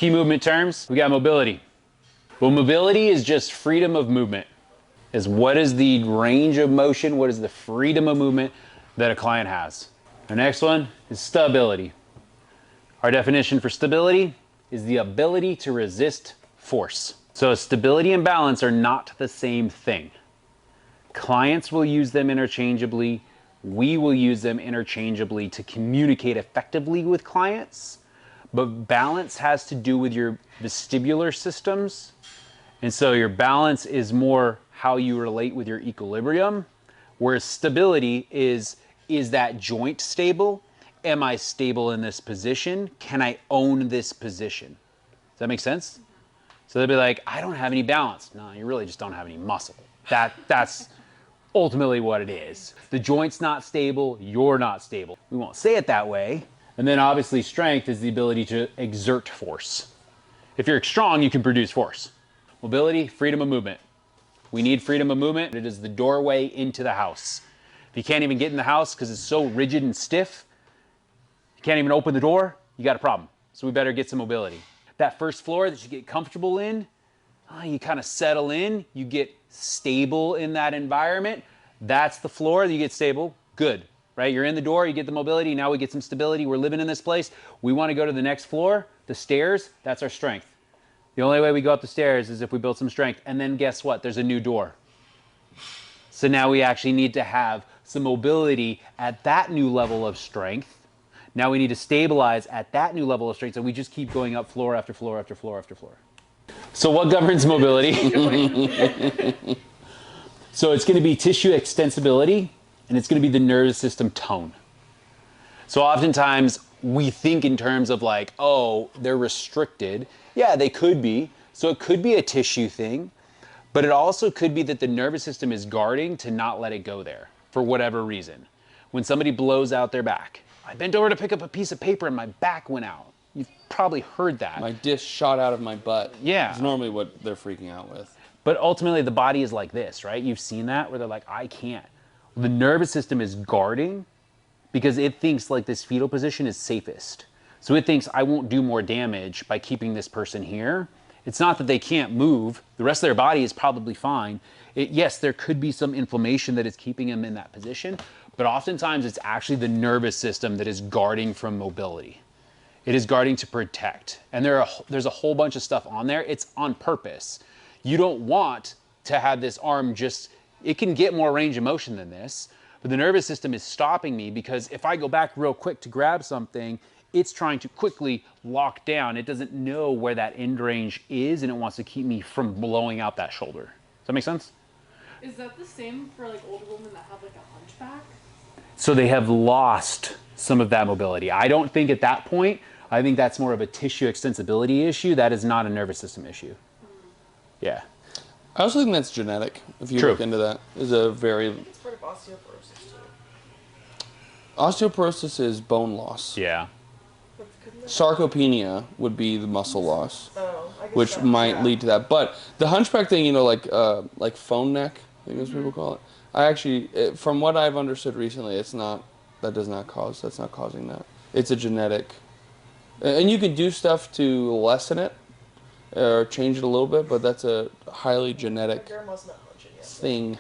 Key movement terms, we got mobility. Well, mobility is just freedom of movement. What is the range of motion? What is the freedom of movement that a client has? Our next one is stability. Our definition for stability is the ability to resist force. So stability and balance are not the same thing. Clients will use them interchangeably. We will use them interchangeably to communicate effectively with clients. But balance has to do with your vestibular systems. And so your balance is more how you relate with your equilibrium, whereas stability is that joint stable? Am I stable in this position? Can I own this position? Does that make sense? So they'll be like, I don't have any balance. No, you really just don't have any muscle. That's ultimately what it is. The joint's not stable, you're not stable. We won't say it that way. And then obviously strength is the ability to exert force. If you're strong, you can produce force. Mobility, freedom of movement. We need freedom of movement. It is the doorway into the house. If you can't even get in the house because it's so rigid and stiff, you can't even open the door, you got a problem. So we better get some mobility. That first floor that you get comfortable in, you kind of settle in, you get stable in that environment. That's the floor that you get stable, good, right? You're in the door, you get the mobility, now we get some stability, we're living in this place. We want to go to the next floor, the stairs, that's our strength. The only way we go up the stairs is if we build some strength. And then guess what? There's a new door. So now we actually need to have some mobility at that new level of strength. Now we need to stabilize at that new level of strength. So we just keep going up floor after floor after floor after floor. So what governs mobility? So it's going to be tissue extensibility, and it's going to be the nervous system tone. So oftentimes we think in terms of like, oh, they're restricted. Yeah, they could be. So it could be a tissue thing, but it also could be that the nervous system is guarding to not let it go there for whatever reason. When somebody blows out their back, I bent over to pick up a piece of paper and my back went out. You've probably heard that. My disc shot out of my butt. Yeah. It's normally what they're freaking out with. But ultimately the body is like this, right? You've seen that where they're like, I can't. The nervous system is guarding because it thinks like this fetal position is safest. So it thinks I won't do more damage by keeping this person here. It's not that they can't move. The rest of their body is probably fine. Yes, there could be some inflammation that is keeping them in that position, but oftentimes it's actually the nervous system that is guarding from mobility. It is guarding to protect. And there's a whole bunch of stuff on there. It's on purpose. You don't want to have this arm it can get more range of motion than this, but the nervous system is stopping me because if I go back real quick to grab something, it's trying to quickly lock down. It doesn't know where that end range is, and it wants to keep me from blowing out that shoulder. Does that make sense? Is that the same for like older women that have like a hunchback? So they have lost some of that mobility. I don't think at that point, I think that's more of a tissue extensibility issue. That is not a nervous system issue. Yeah. I also think that's genetic. If you look into that, is a very. It's part of osteoporosis too. Osteoporosis is bone loss. Yeah. Sarcopenia would be the muscle loss, which that, might lead to that. But the hunchback thing, like phone neck, I think as people call it. I actually, from what I've understood recently, it's not. That's not causing that. It's a genetic, and you can do stuff to lessen it or change it a little bit, but that's a highly genetic thing.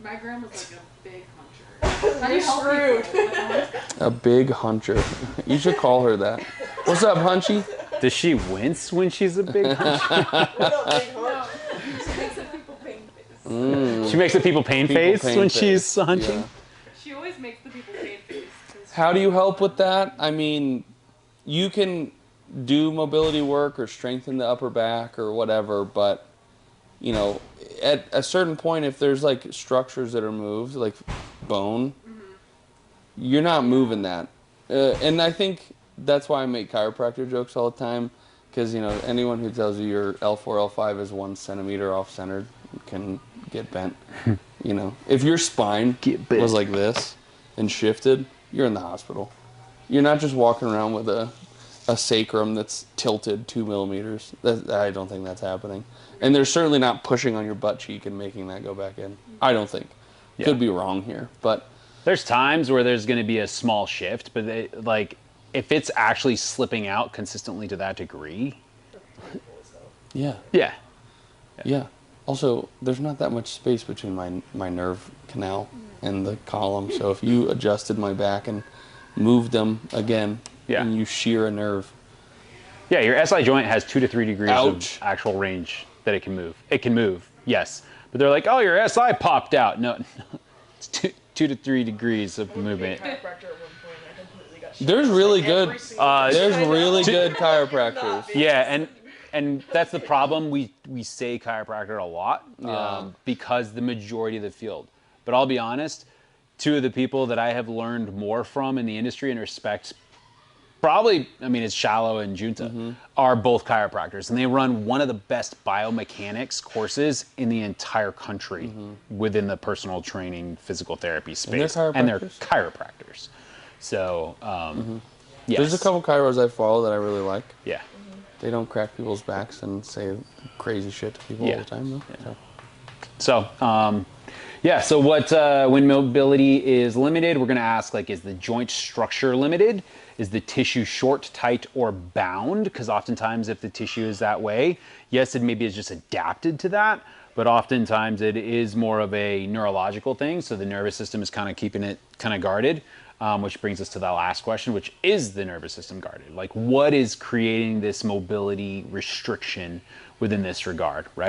My grandma's like a big huncher. How do you screwed? A big huncher. You should call her that. What's up, Hunchy? Does she wince when she's a big hunch? No. She makes the people pain face. She makes the people pain face when she's hunching? Yeah. She always makes the people pain face. How do you help with that? I mean, you can do mobility work or strengthen the upper back or whatever, but you know, at a certain point, if there's like structures that are moved, like bone, you're not moving that. And I think that's why I make chiropractor jokes all the time, because you know, anyone who tells you your L4, L5 is 1 centimeter off centered can get bent. You know, if your spine was like this and shifted, you're in the hospital. You're not just walking around with a sacrum that's tilted 2 millimeters. I don't think that's happening. And they're certainly not pushing on your butt cheek and making that go back in. I don't think. Yeah. Could be wrong here, but there's times where there's going to be a small shift, but like if it's actually slipping out consistently to that degree, Yeah. Yeah. Yeah. Also, there's not that much space between my nerve canal and the column. So if you adjusted my back and moved them again, Yeah. and you shear a nerve. Yeah, your SI joint has 2 to 3 degrees Ouch. of actual range that it can move. It can move, yes. But they're like, oh, your SI popped out. No, it's 2 to 3 degrees of movement. There's really good. There's time. really good chiropractors. Yeah, and that's the problem. We say chiropractor a lot because the majority of the field. But I'll be honest, two of the people that I have learned more from in the industry and respect, probably, I mean, it's Shallow and Junta, are both chiropractors. And they run one of the best biomechanics courses in the entire country within the personal training, physical therapy space. And they're chiropractors. So, yes. There's a couple chiros I follow that I really like. Yeah. They don't crack people's backs and say crazy shit to people all the time, though. Yeah. So, what when mobility is limited, we're going to ask, like, is the joint structure limited? Is the tissue short, tight, or bound? Because oftentimes if the tissue is that way, yes, it maybe is just adapted to that, but oftentimes it is more of a neurological thing. So the nervous system is kind of keeping it kind of guarded, which brings us to that last question, which is the nervous system guarded? Like, what is creating this mobility restriction within this regard, right?